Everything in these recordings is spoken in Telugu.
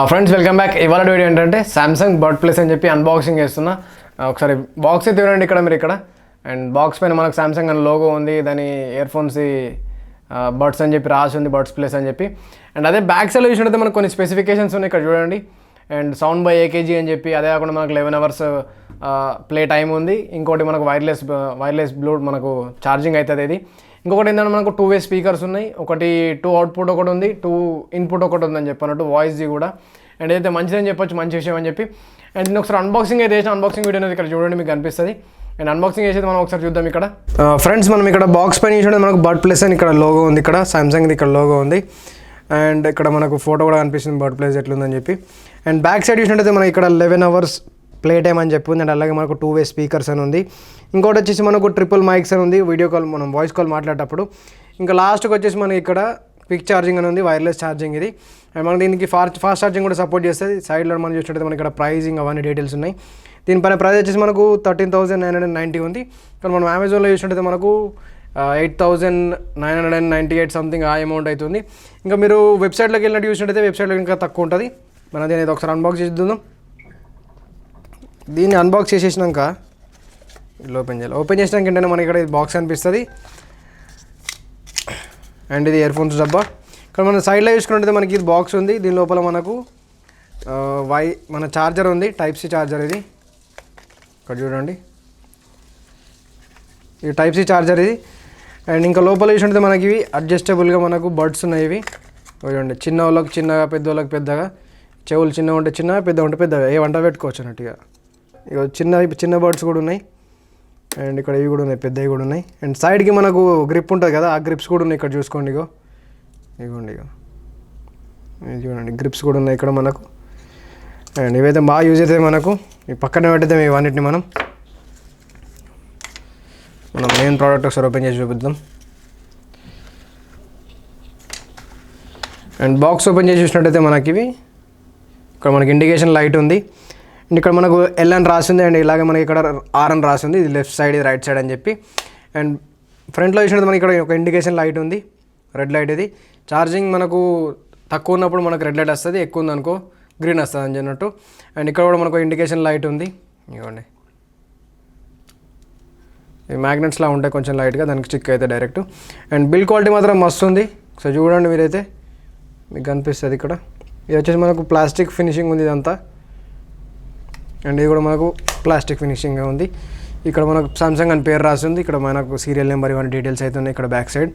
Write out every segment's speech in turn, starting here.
Friends welcome back. ఇవాళ వీడియో ఏంటంటే సామ్సంగ్ బర్డ్ ప్లస్ అని చెప్పి అన్బాక్సింగ్ చేస్తున్నా. ఒకసారి బాక్స్ అయితే చూడండి ఇక్కడ. అండ్ బాక్స్ పైన మనకు సామ్సంగ్ అని లోగో ఉంది, దాని ఇయర్ ఫోన్స్ బర్డ్స్ అని చెప్పి రాసి ఉంది, బర్డ్స్ ప్లస్ అని చెప్పి. అండ్ అదే బ్యాక్ సైడ్లో చూసినట్టు మనకు కొన్ని స్పెసిఫికేషన్స్ ఉన్నాయి ఇక్కడ చూడండి. అండ్ సౌండ్ బై ఏకేజీ అని చెప్పి, అదే కాకుండా మనకు 11 hours ప్లే టైం ఉంది. ఇంకోటి మనకు వైర్లెస్ బ్లూటూత్ మనకు ఛార్జింగ్ అవుతుంది ఇది. ఇంకొకటి ఏంటంటే మనకు 2 way స్పీకర్స్ ఉన్నాయి, ఒకటి 2 అవుట్పుట్ ఒకటి ఉంది, 2 ఇన్పుట్ ఒకటి ఉందని చెప్పినట్టు వాయిస్ది కూడా. అండ్ అయితే మంచిదని చెప్పొచ్చు, మంచి విషయం అని చెప్పి. అండ్ నేను ఒకసారి అన్బాక్సింగ్ అయితే చేసిన, అన్బాక్సింగ్ వీడియో అనేది ఇక్కడ చూడండి, మీకు కనిపిస్తుంది. అండ్ అన్బాక్సింగ్ చేసేది మనం ఒకసారి చూద్దాం ఇక్కడ. ఫ్రెండ్స్ మనం ఇక్కడ బాక్స్ పైన చూడండి, మనకు బర్డ్ ప్లస్ అని ఇక్కడ లోగో ఉంది, ఇక్కడ సామ్సంగ్ది ఇక్కడ లోగో ఉంది. అండ్ ఇక్కడ మనకు ఫోటో కూడా కనిపిస్తుంది బర్డ్ ప్లస్ ఎట్లుందని చెప్పి. అండ్ బ్యాక్ సైడ్ చూసినట్టయితే మనకి ఇక్కడ 11 hours ప్లే టైం అని చెప్పి ఉంది. అండ్ అలాగే మనకు 2 way స్పీకర్స్ అని ఉంది. ఇంకోటి వచ్చేసి మనకు ట్రిపుల్ మైక్స్ అని ఉంది, వీడియో కాల్ మనం వాయిస్ కాల్ మాట్లాడేటప్పుడు. ఇంకా లాస్ట్కి వచ్చేసి మనకి ఇక్కడ క్విక్ ఛార్జింగ్ అని ఉంది, వైర్లెస్ ఛార్జింగ్ ఇది. అండ్ మనకి దీనికి ఫాస్ట్ ఛార్జింగ్ కూడా సపోర్ట్ చేస్తుంది. సైడ్లో మనం చూసినట్టయితే మనకి ఇక్కడ ప్రైజింగ్ అవన్నీ డీటెయిల్స్ ఉన్నాయి. దీనిపైన ప్రైస్ వచ్చేసి మనకు 13,990 ఉంది. కానీ మనం అమెజాన్లో చూసినట్టయితే మనకు 8,998 సంథింగ్ ఆ అమౌంట్ అవుతుంది. ఇంకా మీరు వెబ్సైట్లోకి వెళ్ళినట్టు చూసినట్టయితే వెబ్సైట్లో ఇంకా తక్కువ ఉంటుంది. మనం దీని అయితే ఒకసారి అన్బాక్స్ చేద్దాం. దీన్ని అన్బాక్స్ చేసేసినాక ఇలా ఓపెన్ చేయాలి. ఓపెన్ చేసినాక ఏంటంటే మనకి ఇక్కడ బాక్స్ అనిపిస్తుంది. అండ్ ఇది ఇయర్ ఫోన్స్ డబ్బా. ఇక్కడ మన సైడ్లో చూసుకుంటే మనకి ఇది బాక్స్ ఉంది, దీని లోపల మనకు మన ఛార్జర్ ఉంది, టైప్ సి ఛార్జర్ ఇది. ఇక్కడ చూడండి, ఇది టైప్ సి ఛార్జర్ ఇది. అండ్ ఇంకా లోపల చూసుకుంటే మనకి ఇవి అడ్జస్టబుల్గా మనకు బడ్స్ ఉన్నాయి. ఇవి చూడండి, చిన్న వాళ్ళకి చిన్నగా, పెద్ద వాళ్ళకి పెద్దగా. చెవులు చిన్నగా ఉంటే చిన్నగా, పెద్దగా ఉంటే పెద్దగా, ఏ వంట పెట్టుకోవచ్చు అన్నట్టుగా. ఇక చిన్న బర్డ్స్ కూడా ఉన్నాయి. అండ్ ఇక్కడ ఇవి కూడా ఉన్నాయి, పెద్దవి కూడా ఉన్నాయి. అండ్ సైడ్కి మనకు గ్రిప్ ఉంటుంది కదా, ఆ గ్రిప్స్ కూడా ఉన్నాయి ఇక్కడ చూసుకోండి. ఇగోండి ఇది చూడండి, గ్రిప్స్ కూడా ఉన్నాయి ఇక్కడ మనకు. అండ్ ఇవైతే బాగా యూజ్ అవుతాయి మనకు. ఈ పక్కనే పెట్టేద్దాం ఇవన్నిటిని మనం మెయిన్ ప్రోడక్ట్ ఒకసారి ఓపెన్ చేసి చూపిద్దాం. అండ్ బాక్స్ ఓపెన్ చేసి చూసినట్టయితే మనకి ఇవి ఇక్కడ మనకి ఇండికేషన్ లైట్ ఉంది. అండ్ ఇక్కడ మనకు ఎల్ అని రాసింది. అండ్ ఇలాగే మనకి ఇక్కడ ఆర్ అని రాసింది, ఇది లెఫ్ట్ సైడ్, ఇది రైట్ సైడ్ అని చెప్పి. అండ్ ఫ్రంట్లో చూసినట్టు మనకి ఇక్కడ ఒక ఇండికేషన్ లైట్ ఉంది, రెడ్ లైట్ ఇది. ఛార్జింగ్ మనకు తక్కువ ఉన్నప్పుడు మనకు రెడ్ లైట్ వస్తుంది, ఎక్కువ ఉందనుకో గ్రీన్ వస్తుంది అని చెప్పినట్టు. అండ్ ఇక్కడ కూడా మనకు ఇండికేషన్ లైట్ ఉంది. ఇవ్వండి, ఈ మ్యాగ్నెట్స్లా ఉంటాయి కొంచెం లైట్గా, దానికి స్టిక్ అయితే డైరెక్ట్. అండ్ బిల్ క్వాలిటీ మాత్రం మస్తు ఉంది. సో చూడండి మీరైతే, మీకు కనిపిస్తుంది ఇక్కడ. ఇది వచ్చేసి మనకు ప్లాస్టిక్ ఫినిషింగ్ ఉంది ఇదంతా. అండ్ ఇది కూడా మనకు ప్లాస్టిక్ ఫినిషింగ్గా ఉంది. ఇక్కడ మనకు సామ్సంగ్ అని పేరు రాసింది, ఇక్కడ మనకు సీరియల్ నెంబర్ ఇవన్నీ డీటెయిల్స్ అయితే ఉన్నాయి ఇక్కడ బ్యాక్ సైడ్.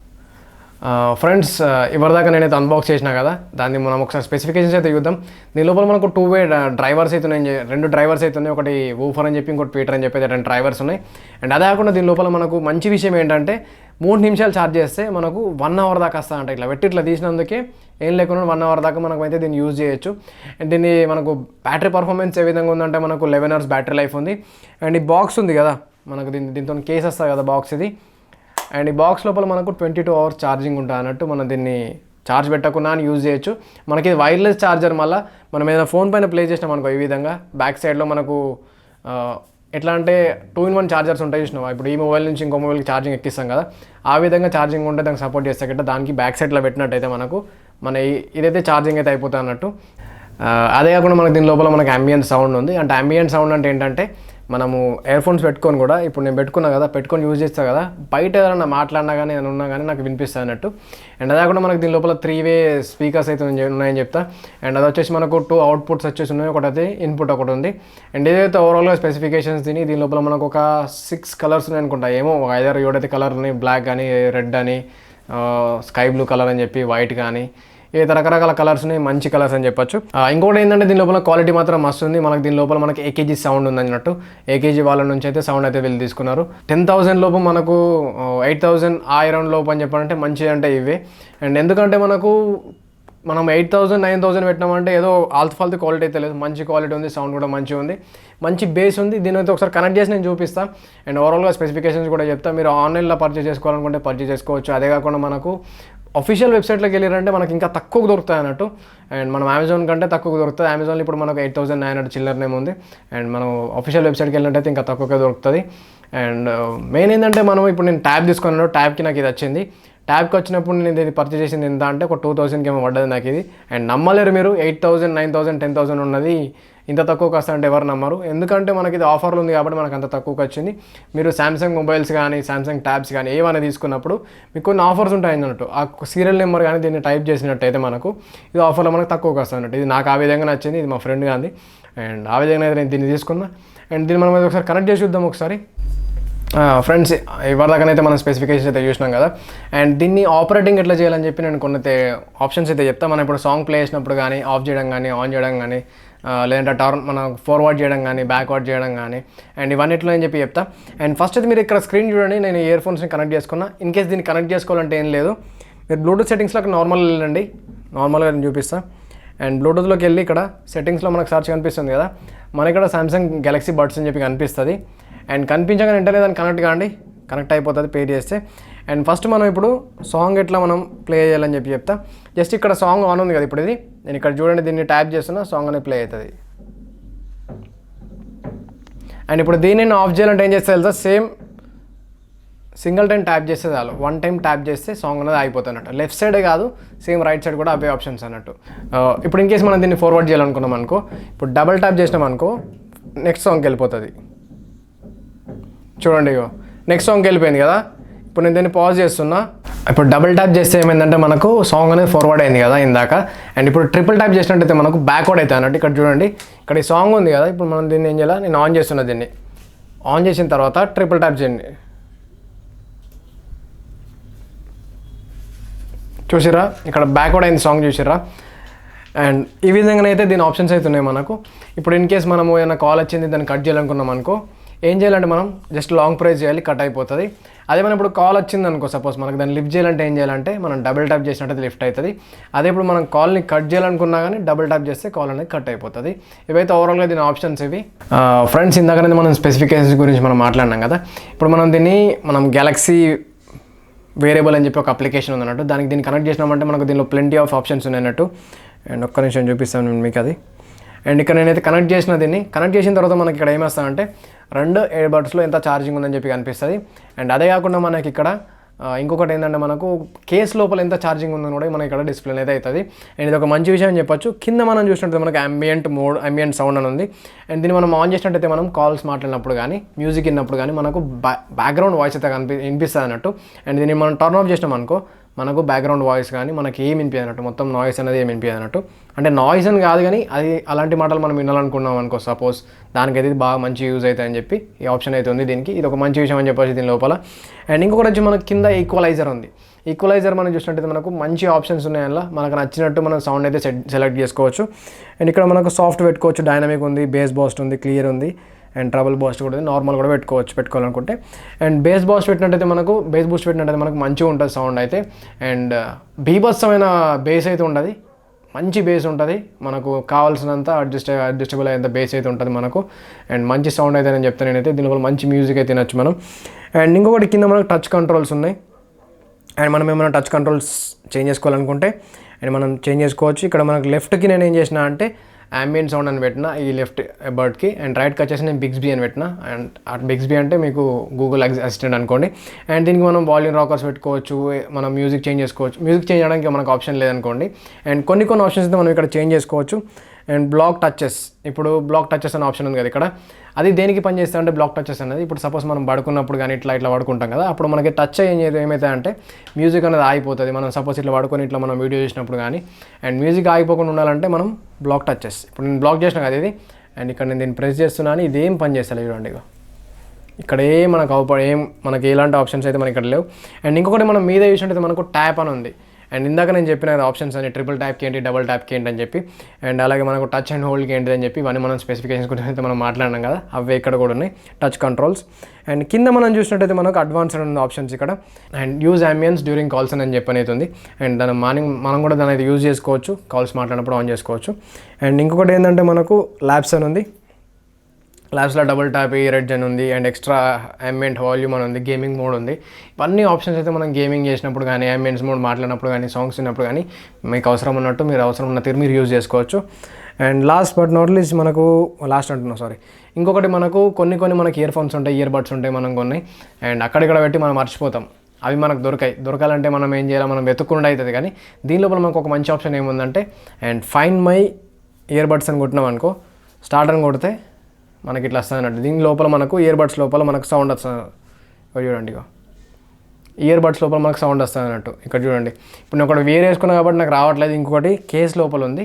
ఫ్రెండ్స్ ఇవరిదాకా నేనైతే అన్బాక్స్ చేసినా కదా, దాన్ని మనం ఒకసారి స్పెసిఫికేషన్స్ అయితే చూద్దాం. దీని లోపల మనకు 2 way డ్రైవర్స్ అయితే ఉన్నాయి, 2 డ్రైవర్స్ అయితే ఉన్నాయి. ఒకటి వూఫర్ అని చెప్పి, ఇంకోటి పీటర్ అని చెప్పి 2 డ్రైవర్స్ ఉన్నాయి. అండ్ అదే కాకుండా దీని లోపల మనకు మంచి విషయం ఏంటంటే 3 నిమిషాలు ఛార్జ్ చేస్తే మనకు 1 hour దాకా వస్తా అంటే ఇట్లా పెట్టి ఇట్లా తీసినందుకే ఏం లేకుండా 1 hour దాకా మనకు అయితే దీన్ని యూజ్ చేయొచ్చు. అండ్ దీన్ని మనకు బ్యాటరీ పర్ఫార్మెన్స్ ఏ విధంగా ఉందంటే మనకు 11 hours బ్యాటరీ లైఫ్ ఉంది. అండ్ ఈ బాక్స్ ఉంది కదా మనకు, దీంతో కేస్ వస్తుంది కదా బాక్స్ ఇది. అండ్ ఈ బాక్స్ లోపల మనకు 22 hours ఛార్జింగ్ ఉంటుంది అన్నట్టు. మనం దీన్ని ఛార్జ్ పెట్టకుండా అని యూజ్ చేయొచ్చు. మనకి ఇది వైర్లెస్ ఛార్జర్. మళ్ళీ మనం ఏదైనా ఫోన్ పైన ప్లే చేసినాం అనుకో, ఈ విధంగా బ్యాక్ సైడ్లో మనకు ఎట్లా అంటే 2-in-1 ఛార్జర్స్ ఉంటాయి చూసినావా, ఇప్పుడు ఈ మొబైల్ నుంచి ఇంకో మొబైల్కి ఛార్జింగ్ ఎక్కిస్తాం కదా, ఆ విధంగా ఛార్జింగ్ ఉంటే దానికి సపోర్ట్ చేస్తే గట్ట దానికి బ్యాక్ సైడ్లో పెట్టినట్టయితే మనకు ఇదైతే ఛార్జింగ్ అయితే అయిపోతుంది అన్నట్టు. అదే కాకుండా మనకు దీని లోపల మనకు అంబియంట్ సౌండ్ ఉంది. అంటే అంబియంట్ సౌండ్ అంటే ఏంటంటే మనము ఇయర్ ఫోన్స్ పెట్టుకొని కూడా, ఇప్పుడు నేను పెట్టుకున్నా కదా, పెట్టుకొని యూజ్ చేస్తాను కదా, బయట ఏదైనా మాట్లాడినా కానీ ఏదైనా ఉన్నా కానీ నాకు వినిపిస్తుంది అన్నట్టు. అండ్ అదే కాకుండా మనకు దీని లోపల 3 way స్పీకర్స్ అయితే ఉన్నాయని చెప్తా. అండ్ అది వచ్చేసి మనకు 2 అవుట్పుట్స్ వచ్చేసి ఉన్నాయి, ఒకటి అయితే ఇన్పుట్ ఒకటి ఉంది. అండ్ ఏదైతే ఓవరాల్గా స్పెసిఫికేషన్స్ దీని లోపల మనకు ఒక 6 కలర్స్ ఉన్నాయి అనుకుంటా, ఏమో 5-6 కలర్ ఉన్నాయి. బ్లాక్ కానీ, రెడ్ అని, స్కై బ్లూ కలర్ అని చెప్పి, వైట్ కానీ, ఏదైతే రకరకాల కలర్స్ ఉన్నాయి, మంచి కలర్స్ అని చెప్పొచ్చు. ఇంకోటి ఏంటంటే దీని లోపల క్వాలిటీ మాత్రం మస్తు ఉంది. మనకి దీని లోపల మనకి ఏకేజీ సౌండ్ ఉంది అన్నట్టు. ఏకేజీ వాళ్ళ నుంచి అయితే సౌండ్ అయితే వీళ్ళు తీసుకున్నారు. 10,000 లోపు మనకు 8,000 ఆ అరౌండ్ లోపు అని చెప్పాలంటే మంచిది అంటే ఇవే. అండ్ ఎందుకంటే మనం 8,000 9,000 పెట్టినామంటే ఏదో ఆల్తఫాల్తీ క్వాలిటీ అయితే లేదు, మంచి క్వాలిటీ ఉంది, సౌండ్ కూడా మంచిగా ఉంది, మంచి బేస్ ఉంది. దీని అయితే ఒకసారి కనెక్ట్ చేసి నేను చూపిస్తాను. అండ్ ఓవరాల్గా స్పెసిఫికేషన్స్ కూడా చెప్తాను. మీరు ఆన్లైన్లో పర్చేస్ చేసుకోవాలనుకుంటే పర్చేస్ చేసుకోవచ్చు. అదే కాకుండా మనకు అఫీషియల్ వెబ్సైట్లోకి వెళ్ళారంటే మనకి ఇంకా తక్కువ దొరుకుతాయి అన్నట్టు. అండ్ మనం అమెజాన్ కంటే తక్కువ దొరుకుతుంది. అమెజాన్లో ఇప్పుడు మనకు 8,900 చిల్లరనే ఉంది. అండ్ మనం అఫీషియల్ వెబ్సైట్కి వెళ్ళినట్టయితే ఇంకా తక్కువగా దొరుకుతుంది. అండ్ మెయిన్ ఏంటంటే మనం ఇప్పుడు నేను ట్యాబ్ తీసుకున్నాను, ట్యాబ్కి నాకు ఇది వచ్చింది. ట్యాబ్కి వచ్చినప్పుడు నేను ఇది పర్చేస్ చేసింది ఎంత అంటే ఒక 2000కి ఏమో పడ్డది నాకు ఇది. అండ్ నమ్మలేరు మీరు 8000, 9000, 10,000 ఉన్నది ఇంత తక్కువకి వస్తుందంటే ఎవరు నమ్మరు. ఎందుకంటే మనకి ఇది ఆఫర్లు ఉంది కాబట్టి మనకు అంత తక్కువకి వచ్చింది. మీరు సామ్సంగ్ మొబైల్స్ కానీ సామ్సంగ్ ట్యాబ్స్ కానీ ఏమైనా తీసుకున్నప్పుడు మీకు కొన్ని ఆఫర్స్ ఉంటాయి అన్నట్టు. ఆ సీరియల్ నెంబర్ కానీ దీన్ని టైప్ చేసినట్టయితే మనకు ఇది ఆఫర్లో మనకు తక్కువకి వస్తున్నట్టు. ఇది నాకు ఆ విధంగా నచ్చింది, ఇది మా ఫ్రెండ్ కానీ. అండ్ ఆ విధంగా అయితే నేను దీన్ని తీసుకున్నా. అండ్ దీన్ని మనం ఒకసారి కనెక్ట్ చేసి చూద్దాం ఒకసారి. ఫ్రెండ్స్, ఇవ్వదాకనైతే మనం స్పెసిఫికేషన్స్ అయితే చూసినాం కదా. అండ్ దీన్ని ఆపరేటింగ్ ఎట్లా చేయాలని చెప్పి నేను కొన్ని ఆప్షన్స్ అయితే చెప్తాను. మనం ఇప్పుడు సాంగ్ ప్లే చేసినప్పుడు కానీ ఆఫ్ చేయడం కానీ ఆన్ చేయడం కానీ లేదంటే టర్న్ మనం ఫార్వర్డ్ చేయడం కానీ బ్యాక్వర్డ్ చేయడం కానీ అండ్ ఇవన్నిట్లో అని చెప్పి చెప్తా. అండ్ ఫస్ట్ అయితే మీరు ఇక్కడ స్క్రీన్ చూడండి, నేను ఇయర్ ఫోన్స్ని కనెక్ట్ చేసుకున్నా. ఇన్ కేస్ దీన్ని కనెక్ట్ చేసుకోవాలంటే ఏం లేదు, మీరు బ్లూటూత్ సెట్టింగ్స్లోకి నార్మల్ వెళ్ళండి, నార్మల్గా నేను చూపిస్తాను. అండ్ బ్లూటూత్లోకి వెళ్ళి ఇక్కడ సెట్టింగ్స్లో మనకు సర్చ్ కనిపిస్తుంది కదా, మన ఇక్కడ సామ్సంగ్ గెలాక్సీ బడ్స్ అని చెప్పి కనిపిస్తుంది. అండ్ కనిపించగానే వెంటనే దాన్ని కనెక్ట్ కాండి, కనెక్ట్ అయిపోతుంది పే చేస్తే. అండ్ ఫస్ట్ మనం ఇప్పుడు సాంగ్ ఎట్లా మనం ప్లే చేయాలని చెప్పి చెప్తా. జస్ట్ ఇక్కడ సాంగ్ ఆన్ ఉంది కదా, ఇప్పుడు ఇది నేను ఇక్కడ చూడండి దీన్ని ట్యాప్ చేస్తున్నా, సాంగ్ అనేది ప్లే అవుతుంది. అండ్ ఇప్పుడు దీన్ని నేను ఆఫ్ చేయాలంటే ఏం చేస్తే తెలుసా, సేమ్ సింగిల్ టైం ట్యాప్ చేస్తే చాలు, వన్ టైం ట్యాప్ చేస్తే సాంగ్ అనేది అయిపోతుంది అన్నట్టు. లెఫ్ట్ సైడే కాదు, సేమ్ రైట్ సైడ్ కూడా అవే ఆప్షన్స్ అన్నట్టు. ఇప్పుడు ఇన్ కేస్ మనం దీన్ని ఫార్వర్డ్ చేయాలనుకున్నాం అనుకో, ఇప్పుడు డబల్ ట్యాప్ చేసినాం అనుకో నెక్స్ట్ సాంగ్కి వెళ్ళిపోతుంది. చూడండి, ఇగో నెక్స్ట్ సాంగ్కి వెళ్ళిపోయింది కదా. ఇప్పుడు నేను దీన్ని పాజ్ చేస్తున్నా. ఇప్పుడు డబుల్ ట్యాప్ చేస్తే ఏమైందంటే మనకు సాంగ్ అనేది ఫార్వర్డ్ అయింది కదా ఇందాక. అండ్ ఇప్పుడు ట్రిపుల్ ట్యాప్ చేసినట్టయితే మనకు బ్యాక్వర్డ్ అవుతుంది అన్నట్టు. ఇక్కడ చూడండి, ఇక్కడ ఈ సాంగ్ ఉంది కదా, ఇప్పుడు మనం దీన్ని ఏం చేయాలి, నేను ఆన్ చేస్తున్నా. దీన్ని ఆన్ చేసిన తర్వాత ట్రిపుల్ ట్యాప్ చేయండి. చూసిరా, ఇక్కడ బ్యాక్వర్డ్ అయింది సాంగ్, చూసిరా. అండ్ ఈ విధంగానైతే దీని ఆప్షన్స్ అయితే ఉన్నాయి మనకు. ఇప్పుడు ఇన్ కేస్ మనము ఏమైనా కాల్ వచ్చింది దాన్ని కట్ చేయాలనుకున్నాం అనుకో, ఏం చేయాలంటే మనం జస్ట్ లాంగ్ ప్రెస్ చేయాలి, కట్ అయిపోతుంది. అదే మనం ఇప్పుడు కాల్ వచ్చింది అనుకో, సపోజ్ మనకు దాన్ని లిఫ్ట్ చేయాలంటే ఏం చేయాలంటే మనం డబుల్ ట్యాప్ చేసినట్టయితే లిఫ్ట్ అవుతుంది. అదే ఇప్పుడు మనం కాల్ని కట్ చేయాలనుకున్నా కానీ డబుల్ ట్యాప్ చేస్తే కాల్ అనేది కట్ అయిపోతుంది. ఇవైతే ఓవరాల్గా దీని ఆప్షన్స్ ఇవి. ఫ్రెండ్స్, ఇందాకనే మనం స్పెసిఫికేషన్స్ గురించి మనం మాట్లాడినాం కదా. ఇప్పుడు మనం గెలాక్సీ వేరియబుల్ అని చెప్పి ఒక అప్లికేషన్ ఉంది అన్నట్టు. దానికి దీన్ని కనెక్ట్ చేసినామంటే మనకు దీనిలో ప్లెంటీ ఆఫ్ ఆప్షన్స్ ఉన్నాయి అన్నట్టు. అండ్ ఒక్క నిమిషం చూపిస్తాను నేను మీకు అది. అండ్ ఇక్కడ నేనైతే కనెక్ట్ చేసిన దీన్ని కనెక్ట్ చేసిన తర్వాత మనకి ఇక్కడ ఏమేస్తానంటే 2 ఇయర్బడ్స్లో ఎంత ఛార్జింగ్ ఉందని చెప్పి కనిపిస్తుంది. అండ్ అదే కాకుండా మనకి ఇక్కడ ఇంకొకటి ఏంటంటే మనకు కేస్ లోపల ఎంత ఛార్జింగ్ ఉందని కూడా మనకి ఇక్కడ డిస్ప్లే అయితే అవుతుంది. అండ్ ఇది ఒక మంచి విషయం అని చెప్పొచ్చు. కింద మనం చూసినట్టు మనకు అంబియంట్ సౌండ్ అని ఉంది. అండ్ దీన్ని మనం ఆన్ చేసినట్టయితే మనం కాల్స్ మాట్లాడినప్పుడు కానీ మ్యూజిక్ విన్నప్పుడు కానీ మనకు బ్యాక్గ్రౌండ్ వాయిస్ అయితే వినిపిస్తుంది అన్నట్టు. అండ్ దీన్ని మనం టర్న్ ఆఫ్ చేసినాం అనుకో, మనకు బ్యాక్గ్రౌండ్ వాయిస్ కానీ మనకి ఏం వినిపించదు అన్నట్టు, మొత్తం నాయిస్ అనేది ఏం వినిపించదు అన్నట్టు. అంటే నాయిస్ అని కాదు కానీ అది అలాంటి మాటలు మనం వినాలనుకున్నాం అనుకో సపోజ్, దానికైతే ఇది బాగా మంచి యూజ్ అవుతుంది అని చెప్పి ఈ ఆప్షన్ అయితే ఉంది దీనికి. ఇది ఒక మంచి విషయం అని చెప్పొచ్చు దీని లోపల. అండ్ ఇంకొకటి వచ్చి మనకి కింద ఈక్వలైజర్ ఉంది. ఈక్వలైజర్ మనం చూసినట్టయితే మనకు మంచి ఆప్షన్స్ ఉన్నాయి, అందులో మనకు నచ్చినట్టు మనం సౌండ్ అయితే సెలెక్ట్ చేసుకోవచ్చు. అండ్ ఇక్కడ మనకు సాఫ్ట్ పెట్టుకోవచ్చు, డైనమిక్ ఉంది, బేస్ బూస్ట్ ఉంది, క్లియర్ ఉంది, అండ్ ట్రబుల్ బూస్ట్ కూడా ఉంది, నార్మల్ కూడా పెట్టుకోవాలనుకుంటే. అండ్ బేస్ బూస్ట్ పెట్టినట్టయితే మనకు మంచిగా ఉంటుంది సౌండ్ అయితే. అండ్ బీభత్సమైన బేస్ అయితే ఉండదు, మంచి బేస్ ఉంటుంది, మనకు కావాల్సినంత అడ్జస్టబుల్ అయ్యేంత బేస్ అయితే ఉంటుంది మనకు. అండ్ మంచి సౌండ్ అయితే నేను చెప్తాను నేనైతే. దీనిలో మంచి మ్యూజిక్ అయితే తినచ్చు మనం. అండ్ ఇంకొకటి కింద మనకు టచ్ కంట్రోల్స్ ఉన్నాయి. అండ్ మనం ఏమైనా టచ్ కంట్రోల్స్ చేంజ్ చేసుకోవాలనుకుంటే అండ్ మనం చేంజ్ చేసుకోవచ్చు. ఇక్కడ మనకు లెఫ్ట్కి నేను ఏం చేసిన అంటే ambient సౌండ్ అని పెట్టిన ఈ లెఫ్ట్ బర్డ్కి. అండ్ రైట్కి వచ్చేసి నేను బిగ్స్బీ అని పెట్టిన. అండ్ బిగ్స్బీ అంటే మీకు గూగుల్ అసిస్టెంట్ అనుకోండి. అండ్ దీనికి మనం వాల్యూమ్ రాకర్స్ పెట్టుకోవచ్చు, మనం మ్యూజిక్ చేంజ్ చేసుకోవచ్చు. మ్యూజిక్ చేంజ్ చేయడానికి మనకు ఆప్షన్ లేదనుకోండి. అండ్ కొన్ని ఆప్షన్స్ అయితే మనం ఇక్కడ చేంజ్ చేసుకోవచ్చు. అండ్ బ్లాక్ టచెస్, ఇప్పుడు బ్లాక్ టచెస్ అనే ఆప్షన్ ఉంది కదా ఇక్కడ, అది దేనికి పనిచేస్తుంది అంటే బ్లాక్ టచెస్ అనేది ఇప్పుడు సపోజ్ మనం పడుకున్నప్పుడు కానీ ఇట్లా పడుకుంటాం కదా, అప్పుడు మనకి టచ్ అయ్యేది ఏమవుతుందంటే మ్యూజిక్ అనేది ఆగిపోతుంది. మనం సపోజ్ ఇట్లా పడుకొని ఇట్లా మనం వీడియో చేసినప్పుడు కానీ. అండ్ మ్యూజిక్ ఆగిపోకుండా ఉండాలంటే మనం బ్లాక్ టచెస్, ఇప్పుడు నేను బ్లాక్ చేసిన కదా ఇది, అండ్ ఇక్కడ నేను దీన్ని ప్రెస్ చేస్తున్నాను, ఇదేం పని చేస్తాను చూడండి. ఇక్కడ మనకి ఎలాంటి ఆప్షన్స్ అయితే మనకి ఇక్కడ లేవు. అండ్ ఇంకొకటి మనం మీద చూసినట్టయితే మనకు ట్యాప్ అని ఉంది. అండ్ ఇందాక నేను చెప్పిన ఆప్షన్స్ అని ట్రిపుల్ ట్యాప్కి ఏంటి, డబుల్ ట్యాప్కి ఏంటి అని చెప్పి, అండ్ అలాగే మనకు టచ్ అండ్ హోల్డ్కి ఏంటి అని చెప్పి ఇవన్నీ మనం స్పెసిఫికేషన్స్ గురించి అయితే మనం మాట్లాడినాం కదా, అవే ఇక్కడ కూడా ఉన్నాయి టచ్ కంట్రోల్స్. అండ్ కింద మనం చూసినట్టయితే మనకు అడ్వాన్స్డ్ ఉన్న ఆప్షన్స్ ఇక్కడ. And use ambience during calls అని చెప్పి ఉంది. అండ్ దాని మనం కూడా దాన్ని అయితే యూజ్ చేసుకోవచ్చు, కాల్స్ మాట్లాడినప్పుడు ఆన్ చేసుకోవచ్చు. అండ్ ఇంకొకటి ఏంటంటే మనకు ల్యాబ్స్ అని ఉంది. ల్యాబ్స్లో డబుల్ ట్యాప్ రెడ్ అని ఉంది. అండ్ ఎక్స్ట్రా అంబియంట్ వాల్యూమ్ అని ఉంది, గేమింగ్ మోడ్ ఉంది. ఇవన్నీ ఆప్షన్స్ అయితే మనం గేమింగ్ చేసినప్పుడు కానీ, అంబియన్స్ మోడ్ మాట్లాడినప్పుడు కానీ, సాంగ్స్ విన్నప్పుడు కానీ మీకు అవసరం ఉన్నట్టు మీరు అవసరం ఉన్న తీరు మీరు యూజ్ చేసుకోవచ్చు. And last but not least ఇంకొకటి మనకు కొన్ని మనకి ఇయర్ ఫోన్స్ ఉంటాయి, ఇయర్ బడ్స్ ఉంటాయి మనం కొన్ని. అండ్ అక్కడిక్కడ పెట్టి మనం మర్చిపోతాం. అవి మనకు దొరకాలంటే మనం ఏం చేయాలి, మనం వెతుక్కుండా అవుతుంది. కానీ దీని లోపల మనకు ఒక మంచి ఆప్షన్ ఏముందంటే, and find my ear buds అని కొట్టినాం అనుకో, స్టార్ట్ అని కొడితే మనకి ఇట్లా వస్తుంది అన్నట్టు. దీని లోపల మనకు ఇయర్ బడ్స్ లోపల మనకు సౌండ్ వస్తుంది. చూడండి, ఇక ఇయర్ బడ్స్ లోపల మనకు సౌండ్ వస్తుంది అన్నట్టు. ఇక్కడ చూడండి, ఇప్పుడు నేను ఒకటి వేరే వేసుకున్నా కాబట్టి నాకు రావట్లేదు. ఇంకొకటి కేస్ లోపల ఉంది,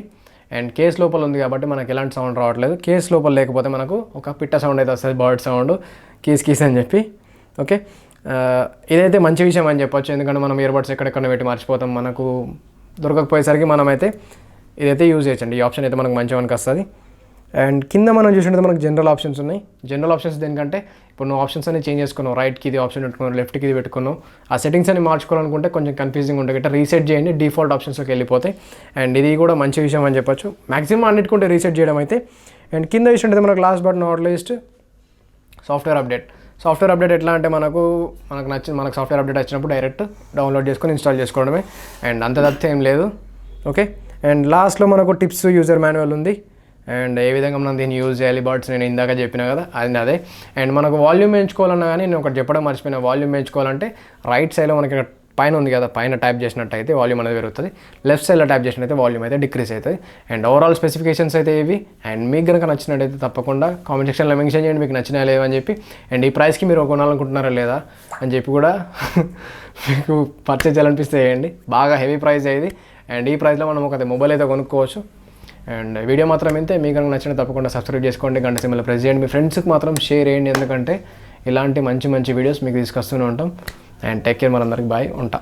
అండ్ కేస్ లోపల ఉంది కాబట్టి మనకు ఎలాంటి సౌండ్ రావట్లేదు. కేస్ లోపల లేకపోతే మనకు ఒక పిట్ట సౌండ్ అయితే వస్తుంది, బర్డ్ సౌండ్, కీస్ అని చెప్పి. ఓకే, ఇదైతే మంచి విషయం అని చెప్పొచ్చు. ఎందుకంటే మనం ఇయర్ బడ్స్ ఎక్కడెక్కడ పెట్టి మర్చిపోతాం, మనకు దొరకకపోయేసరికి మనమైతే ఇదైతే యూజ్ చేయొచ్చండి. ఈ ఆప్షన్ అయితే మనకు మంచి మనకు వస్తుంది. అండ్ కింద మనం చూసినట్టు మనకు జనరల్ ఆప్షన్స్ ఉన్నాయి. జనరల్ ఆప్షన్స్ దేనికంటే, ఇప్పుడు నువ్వు ఆప్షన్స్ అన్ని చేంజ్ చేసుకున్నావు, రైట్కి ఇది ఆప్షన్ పెట్టుకున్నావు, లెఫ్ట్కి ఇది పెట్టుకున్నావు, ఆ సెట్టింగ్స్ అన్ని మార్చుకోవాలనుకుంటే కొంచెం కన్ఫ్యూజింగ్ ఉంటుంది. గట్రా రీసెట్ చేయండి, డిఫాల్ట్ ఆప్షన్స్లోకి వెళ్ళిపోతాయి. అండ్ ఇది కూడా మంచి విషయం అని చెప్పొచ్చు. మాక్సిమం అన్నిటికుంటే రీసెట్ చేయడం అయితే. అండ్ కింద చూసినట్టు మనకు last but not least software update. Software update ఎట్లా అంటే, మనకు సాఫ్ట్వేర్ అప్డేట్ వచ్చినప్పుడు డైరెక్ట్ డౌన్లోడ్ చేసుకొని ఇన్స్టాల్ చేసుకోవడమే. అండ్ అంత తప్పితే ఏం లేదు. ఓకే, అండ్ లాస్ట్లో మనకు టిప్స్, యూజర్ మాన్యువల్ ఉంది. అండ్ ఏ విధంగా మనం దీన్ని యూజ్ చేయాలి, బర్డ్స్ నేను ఇందాక చెప్పిన కదా అదే. అండ్ మనకు వాల్యూమ్ పెంచుకోవాలన్నా కానీ నేను ఒకటి చెప్పడం మర్చిపోయినా, వాల్యూమ్ పెంచుకోవాలంటే రైట్ సైడ్లో మనకి పైన ఉంది కదా, పైన ట్యాప్ చేసినట్టయితే వాల్యూమ్ అనేది పెరుగుతుంది, లెఫ్ట్ సైడ్లో ట్యాప్ చేసినట్టయితే వాల్యూమ్ అయితే డిక్రీస్ అవుతుంది. అండ్ ఓవరాల్ స్పెసిఫికేషన్స్ అయితే ఇవి. అండ్ మీకు కనుక నచ్చినట్టయితే తప్పకుండా కామెంట్ సెక్షన్లో మెన్షన్ చేయండి మీకు నచ్చినా లేవా అని చెప్పి. అండ్ ఈ ప్రైస్కి మీరు కొనాలనుకుంటున్నారా లేదా అని చెప్పి కూడా మీకు పర్చేజ్ చేయాలనిపిస్తే చేయండి. బాగా హెవీ ప్రైస్ అయ్యేది. అండ్ ఈ ప్రైస్లో మనం ఒక మొబైల్ అయితే కొనుక్కోవచ్చు. అండ్ వీడియో మాత్రం ఇంతే. మీకు కనుక నచ్చిన తప్పకుండా సబ్స్క్రైబ్ చేసుకోండి, గంట సింబల్ ప్రెస్ చేయండి, మీ ఫ్రెండ్స్కి మాత్రం షేర్ చేయండి. ఎందుకంటే ఇలాంటి మంచి మంచి వీడియోస్ మీకు తీసుకొస్తూనే ఉంటాం. అండ్ టేక్ కేర్, మనందరికి బాయ్, ఉంటా.